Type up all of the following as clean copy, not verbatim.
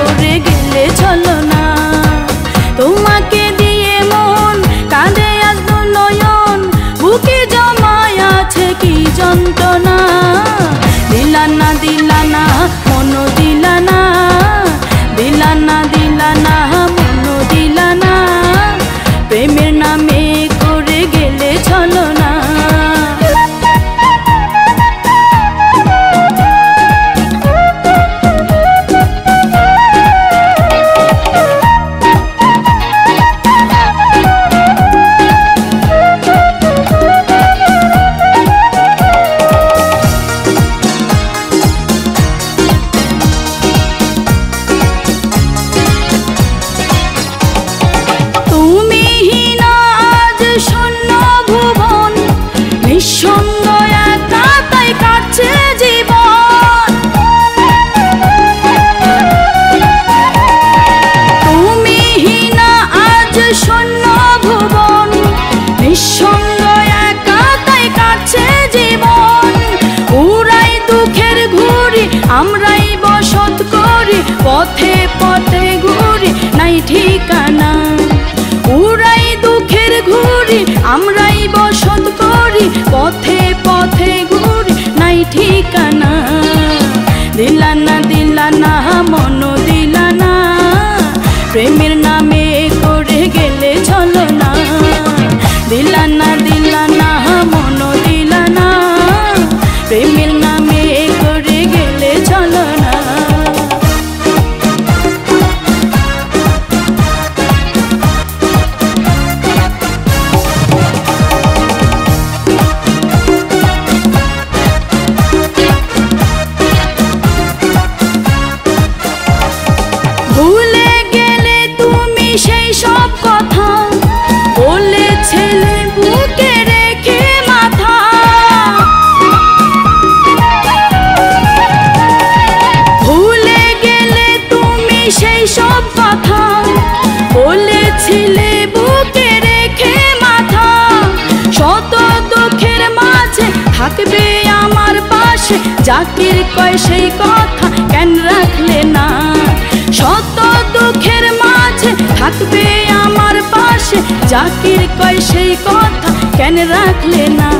করে গেলে চলো না। তোমাকে দিয়ে মন কাঁদে আজ দু নয়ন, বুকে জমায় আছে কি যন্ত্রণা। দিলানা দিলানা মন দিলানা, দিলানা দিলানা মন দিলানা, প্রেমের নামে করে গেলে চলো না। আমরাই বসত করি পথে পথে ঘুরি নাই ঠিকানা, উড়াই দুঃখের ঘুরি আমরাই বসত করি পথে পথে ঘুরি নাই ঠিকানা। দিলানা দিলানা মন দিলানা, প্রেমের নামে করে গেলে চলো না। দিলানা দিলানা মন দিলানা, প্রেমের নামে করে গেলে চলো না। ভুলে গেলে তুমি সেই সব কথা বলেছিলে বুকে রেখে মাথা। ভুলে গেলে তুমি সেই সব কথা বলেছিলে বুকে রেখে মাথা। শত দুঃখের মাঝে থাকবে আমার পাশে, জাকির কয় সেই কথা কেন রাখলে না। শত দুঃখের মাঝে থাকবে আমার পাশে, জাকির কয় সেই কথা কেন রাখলে না।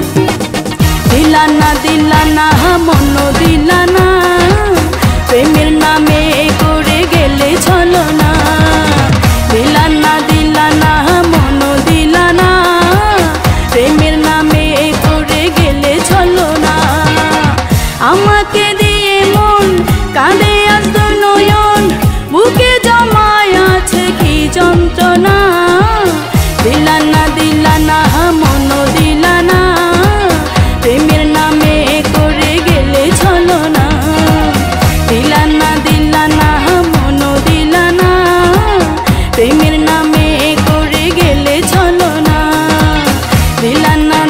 দিলানা দিলানা মন দিলানা, প্রেমের নামে করে গেলে চলো না। দিলানা দিলানা মন দিলানা, প্রেমের নামে করে গেলে চলো না। আমাকে দিয়ে মন কাঁদে আজ দু নয়ন, বুকে জমায় আছে কি যন্ত্রণা। দিলানা দিলানা মন দিলানা, প্রেমের নামে করে গেলে চলো না। দিলানা দিলানা মন দিলানা, প্রেমের নামে করে গেলে চলো না। দিলানা